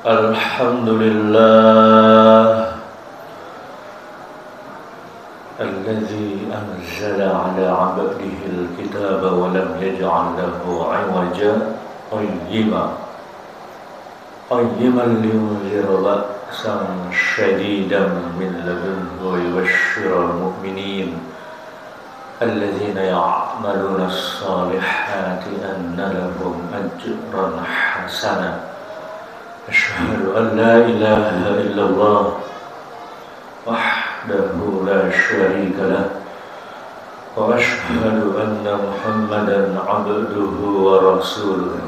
Alhamdulillah alladzi anzala ala 'abdihi al-kitaba wa lam yaj'al lahu 'iwaja qayyiman liyunzira ba'san shadidan min ladunhu wa yubashshira al-mu'minin alladzina ya'maluna as-salihati anna lahum ajran hasana. Asyhadu an la ilaha illallah wahdahu la syarika lah wa asyhadu anna Muhammadan abduhu wa rasuluh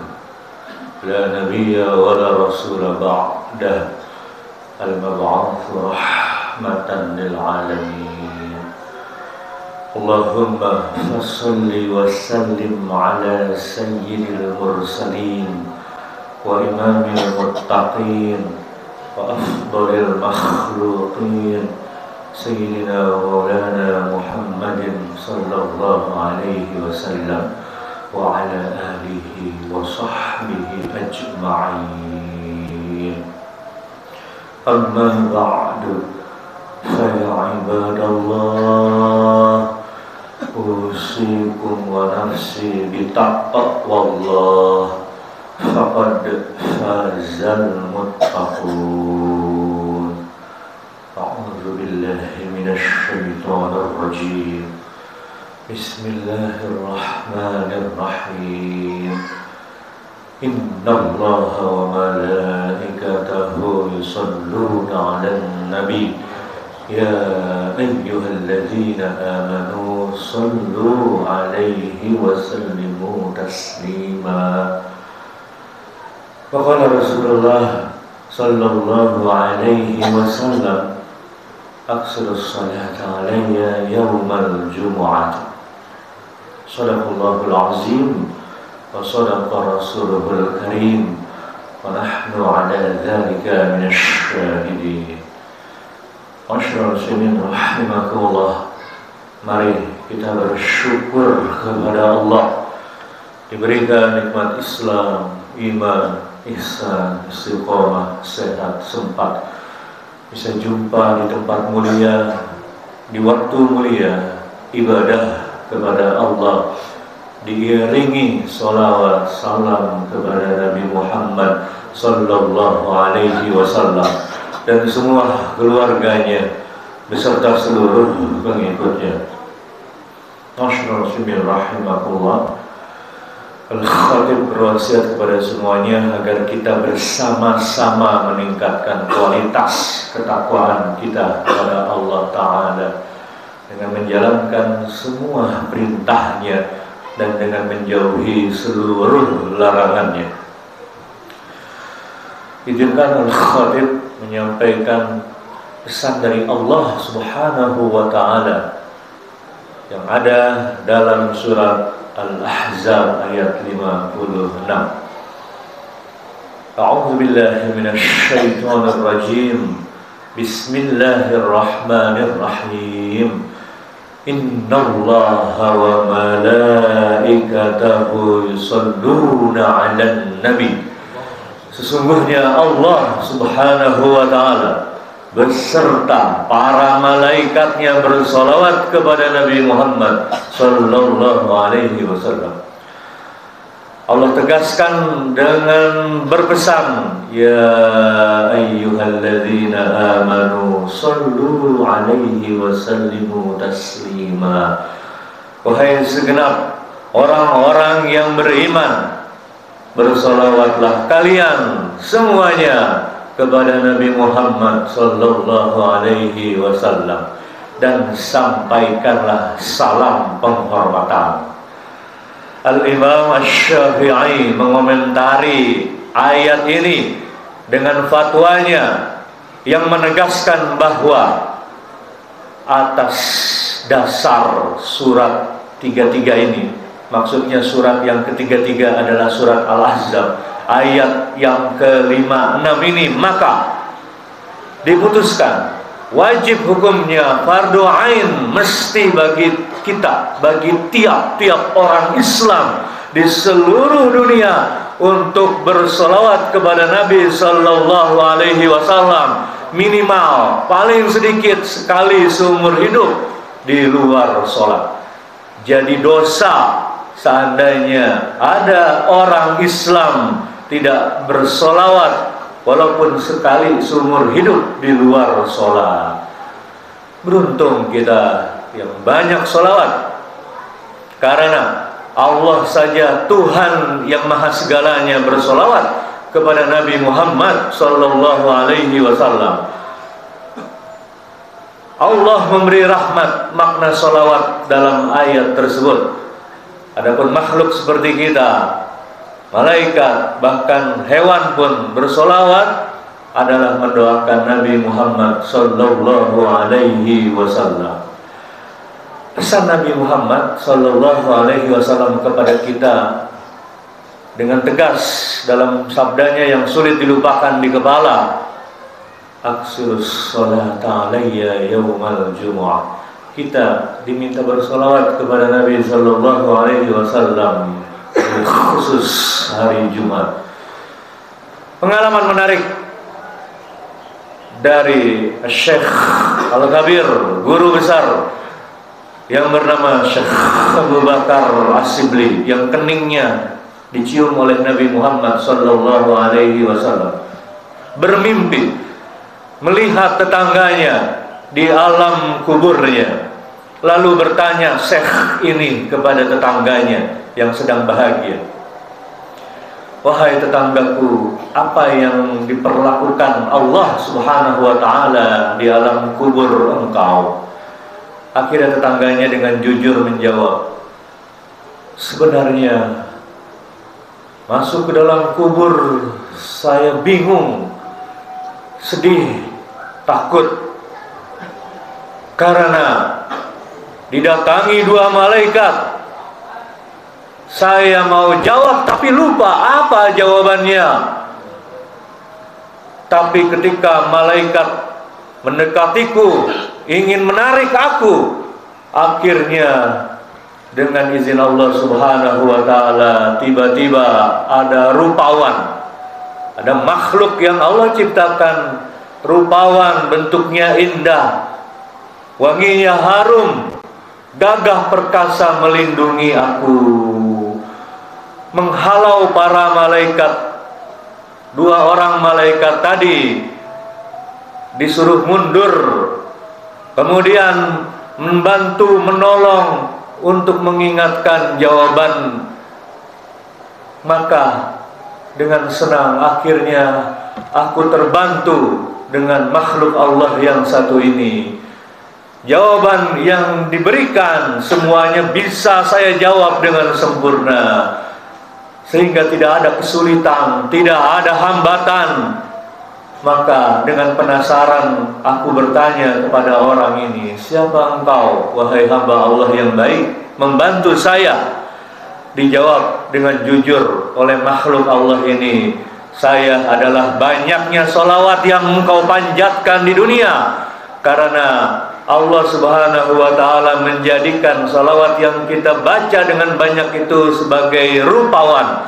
la nabiyya wa la rasula ba'dah al-mab'atsu rahmatan lil alamin. Allahumma fassalli wa sallim ala sayyidil mursalin wa imamil muttaqin wa afdalil makhluqin sayyidina wa maulana Muhammadin sallallahu alaihi wasallam wa ala alihi wa sahbihi ajma'in. Amma ba'du, fa ya ibadallah, usikum wa nafsi bitaqwallah faqad fazal muttaqun. A'udzu billahi minasy syaithanir rajim. Bismillahirrahmanirrahim. Innallaha wa malaikatahu yusholluna 'alan nabi ya ayyuhalladzina amanu shallu 'alaihi wa sallimu taslima. Faqala Rasulullah sallallahu alaihi wasallam aqsirus salata alayya yawmal jumu'ah. Sadaqallahul azim wa sadaqa rasuluhul karim wa nahnu ala dhalika minasy syahidin. Masyaallah muslimin rahimakumullah, mari kita bersyukur kepada Allah diberikan nikmat Islam, iman, ihsan, istiqomah, sehat, sempat bisa jumpa di tempat mulia, di waktu mulia, ibadah kepada Allah, diiringi salawat salam kepada Nabi Muhammad sallallahu alaihi wasallam dan semua keluarganya beserta seluruh pengikutnya. Masyaallah muslimin rahimakumullah. Al-Khatib berwasiat kepada semuanya agar kita bersama-sama meningkatkan kualitas ketakwaan kita kepada Allah Ta'ala dengan menjalankan semua perintahnya dan dengan menjauhi seluruh larangannya. Izinkan Al-Khatib menyampaikan pesan dari Allah Subhanahu wa Ta'ala yang ada dalam surat Al-Ahzab ayat 56. A'udzu billahi minasy syaithanir rajim. Bismillahirrahmanirrahim. Innallaha wa malaikatahu yusholluna 'alan nabi. Sesungguhnya Allah Subhanahu wa Ta'ala beserta para malaikatnya bersolawat kepada Nabi Muhammad sallallahu alaihi wasallam. Allah tegaskan dengan berpesan, ya ayyuhalladzina amanu sallu alaihi wa sallimu taslima. Wahai segenap orang-orang yang beriman, bersolawatlah kalian semuanya kepada Nabi Muhammad sallallahu alaihi wasallam dan sampaikanlah salam penghormatan. Al-Imam Asy-Syafi'i mengomentari ayat ini dengan fatwanya yang menegaskan bahwa atas dasar surat 33 ini, maksudnya surat yang ketiga-tiga adalah surat Al-Ahzab ayat yang ke-56 ini, maka diputuskan wajib hukumnya fardu ain, mesti bagi kita, bagi tiap-tiap orang Islam di seluruh dunia untuk bersolawat kepada Nabi Sallallahu Alaihi Wasallam minimal paling sedikit sekali seumur hidup di luar sholat. Jadi dosa seandainya ada orang Islam tidak bersolawat walaupun sekali seumur hidup di luar sholat. Beruntung kita yang banyak solawat, karena Allah saja Tuhan yang maha segalanya bersolawat kepada Nabi Muhammad Sallallahu Alaihi Wasallam. Allah memberi rahmat makna solawat dalam ayat tersebut. Adapun makhluk seperti kita, malaikat, bahkan hewan pun bersolawat adalah mendoakan Nabi Muhammad Sallallahu Alaihi Wasallam. Pesan Nabi Muhammad Sallallahu Alaihi Wasallam kepada kita dengan tegas dalam sabdanya yang sulit dilupakan di kepala, Aksirus sholata alayya yawmal jumu'ah. Kita diminta bersolawat kepada Nabi Sallallahu Alaihi Wasallam khusus hari Jumat. Pengalaman menarik dari Syekh Al-Kabir, guru besar yang bernama Syekh Abu Bakar As-Sibli, yang keningnya dicium oleh Nabi Muhammad Sallallahu Alaihi Wasallam, bermimpi melihat tetangganya di alam kuburnya, lalu bertanya Syekh ini kepada tetangganya yang sedang bahagia, "Wahai tetanggaku, apa yang diperlakukan Allah Subhanahu wa Ta'ala di alam kubur engkau?" Akhirnya tetangganya dengan jujur menjawab, "Sebenarnya masuk ke dalam kubur saya bingung, sedih, takut, karena didatangi dua malaikat. Saya mau jawab tapi lupa apa jawabannya. Tapi ketika malaikat mendekatiku, ingin menarik aku, akhirnya dengan izin Allah Subhanahu wa Ta'ala, tiba-tiba ada rupawan, ada makhluk yang Allah ciptakan, rupawan, bentuknya indah, wanginya harum, gagah perkasa melindungi aku, menghalau para malaikat. Dua orang malaikat tadi disuruh mundur, kemudian membantu menolong untuk mengingatkan jawaban. Maka dengan senang akhirnya aku terbantu dengan makhluk Allah yang satu ini. Jawaban yang diberikan semuanya bisa saya jawab dengan sempurna, sehingga tidak ada kesulitan, tidak ada hambatan. Maka dengan penasaran aku bertanya kepada orang ini, "Siapa engkau, wahai hamba Allah yang baik, membantu saya?" Dijawab dengan jujur oleh makhluk Allah ini, "Saya adalah banyaknya solawat yang engkau panjatkan di dunia, karena Allah Subhanahu wa Ta'ala menjadikan salawat yang kita baca dengan banyak itu sebagai rupawan,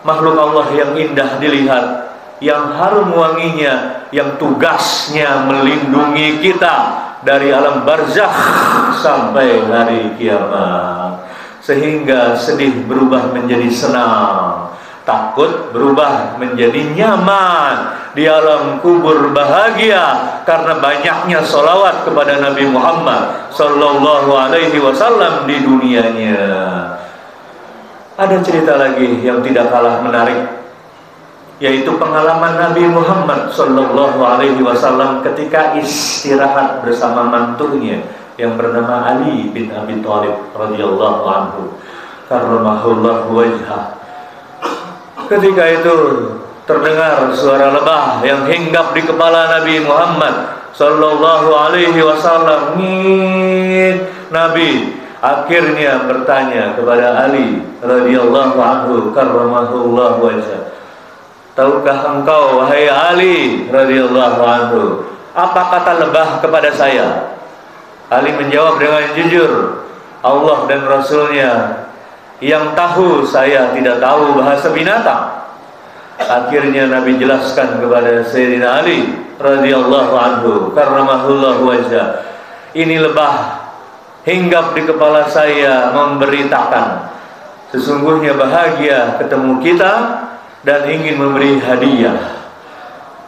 makhluk Allah yang indah dilihat, yang harum wanginya, yang tugasnya melindungi kita dari alam barzakh sampai hari kiamat, sehingga sedih berubah menjadi senang, takut berubah menjadi nyaman, di alam kubur bahagia karena banyaknya solawat kepada Nabi Muhammad Sallallahu Alaihi Wasallam di dunianya." Ada cerita lagi yang tidak kalah menarik, yaitu pengalaman Nabi Muhammad Sallallahu Alaihi Wasallam ketika istirahat bersama mantunya yang bernama Ali bin Abi Thalib radhiyallahu anhu karramahullahu wajhah. Ketika itu terdengar suara lebah yang hinggap di kepala Nabi Muhammad Sallallahu Alaihi Wasallam. Nabi akhirnya bertanya kepada Ali radhiyallahu anhu karramahullahu wajhah, "Tahukah engkau, wahai Ali radhiyallahu anhu, apa kata lebah kepada saya?" Ali menjawab dengan jujur, "Allah dan Rasulnya yang tahu, saya tidak tahu bahasa binatang." Akhirnya Nabi jelaskan kepada Sayyidina Ali radhiyallahu anhu karramahullahu wajhah, ini lebah hinggap di kepala saya memberitakan sesungguhnya bahagia ketemu kita dan ingin memberi hadiah,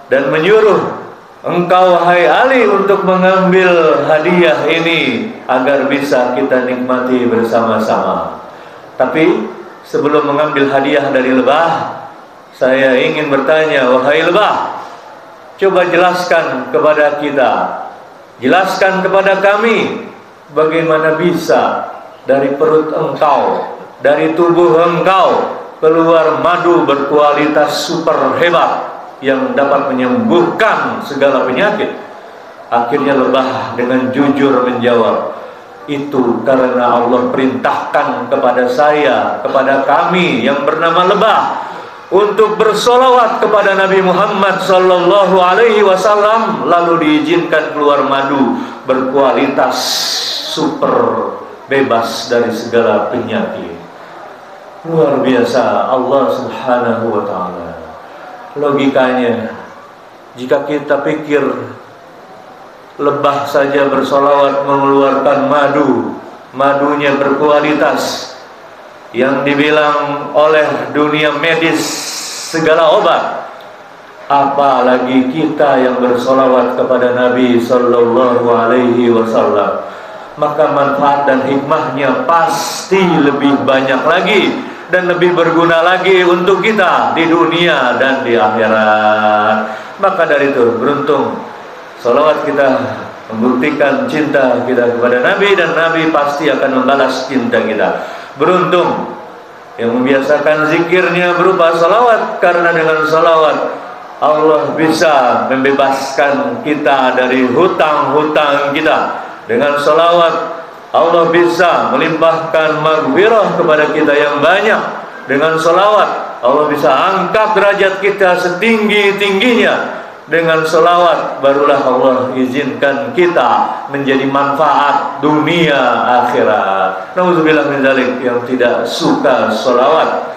dan menyuruh engkau hai Ali untuk mengambil hadiah ini agar bisa kita nikmati bersama-sama. Tapi sebelum mengambil hadiah dari lebah, saya ingin bertanya, wahai lebah, coba jelaskan kepada kita, jelaskan kepada kami, bagaimana bisa dari perut engkau, dari tubuh engkau keluar madu berkualitas super hebat yang dapat menyembuhkan segala penyakit. Akhirnya lebah dengan jujur menjawab, itu karena Allah perintahkan kepada saya, kepada kami yang bernama lebah, untuk bersolawat kepada Nabi Muhammad sallallahu alaihi wasallam, lalu diizinkan keluar madu berkualitas super bebas dari segala penyakit. Luar biasa Allah subhanahu wa ta'ala. Logikanya, jika kita pikir lebah saja bersolawat mengeluarkan madunya berkualitas yang dibilang oleh dunia medis segala obat, apalagi kita yang bersolawat kepada Nabi sallallahu alaihi wasallam, maka manfaat dan hikmahnya pasti lebih banyak lagi dan lebih berguna lagi untuk kita di dunia dan di akhirat. Maka dari itu beruntung solawat kita membuktikan cinta kita kepada Nabi, dan Nabi pasti akan membalas cinta kita. Beruntung yang membiasakan zikirnya berupa salawat, karena dengan salawat Allah bisa membebaskan kita dari hutang-hutang kita. Dengan salawat Allah bisa melimpahkan maghfirah kepada kita yang banyak. Dengan salawat Allah bisa angkat derajat kita setinggi-tingginya. Dengan salawat barulah Allah izinkan kita menjadi manfaat dunia akhirat. Nauzubillah min dzalik, yang tidak suka salawat,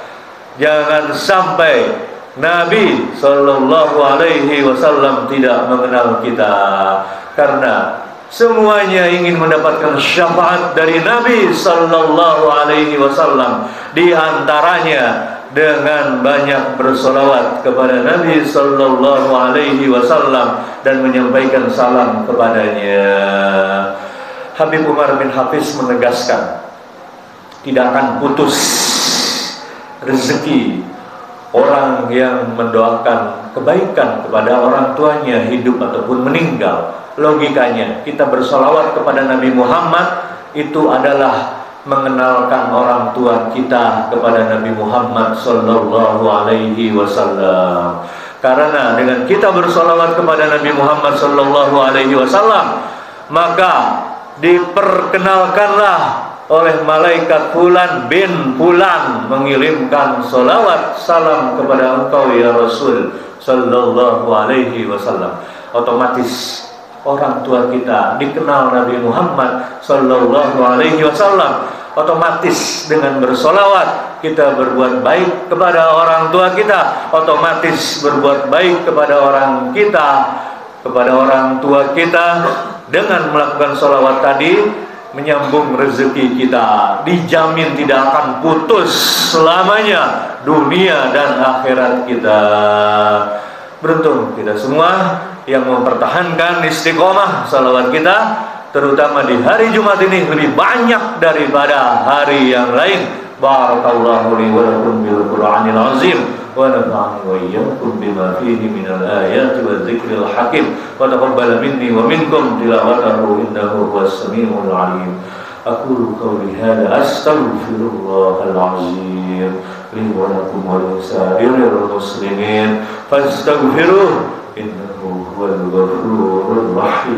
jangan sampai Nabi sallallahu alaihi wasallam tidak mengenal kita, karena semuanya ingin mendapatkan syafaat dari Nabi sallallahu alaihi wasallam, di antaranya dengan banyak bersolawat kepada Nabi sallallahu alaihi wasallam dan menyampaikan salam kepadanya. Habib Umar bin Hafiz menegaskan, tidak akan putus rezeki orang yang mendoakan kebaikan kepada orang tuanya hidup ataupun meninggal. Logikanya, kita bersolawat kepada Nabi Muhammad itu adalah mengenalkan orang tua kita kepada Nabi Muhammad sallallahu alaihi wasallam. Karena dengan kita bersolawat kepada Nabi Muhammad sallallahu alaihi wasallam, maka diperkenalkanlah oleh malaikat Fulan bin Fulan mengirimkan solawat salam kepada engkau ya Rasul sallallahu alaihi wasallam. Otomatis orang tua kita dikenal Nabi Muhammad sallallahu alaihi wasallam. Otomatis dengan bersolawat kita berbuat baik kepada orang tua kita, otomatis berbuat baik kepada orang kita, kepada orang tua kita. Dengan melakukan solawat tadi, menyambung rezeki kita, dijamin tidak akan putus selamanya dunia dan akhirat kita. Beruntung kita semua yang mempertahankan istiqomah salawat kita, terutama di hari Jumat ini lebih banyak daripada hari yang lain. Barakallahu li wa lakum bil Qur'anil azim wa nafa'ani wa iyyakum bima fihi minal ayati wa dzikril hakim wa taqabbal minni wa minkum tilawatahu innahu huwas samiul alim. Aqulu qawli hadza astaghfirullahal azim li wa lakum wa lisa'iril muslimin fastaghfiruhu innahu huwal ghafurur rahim.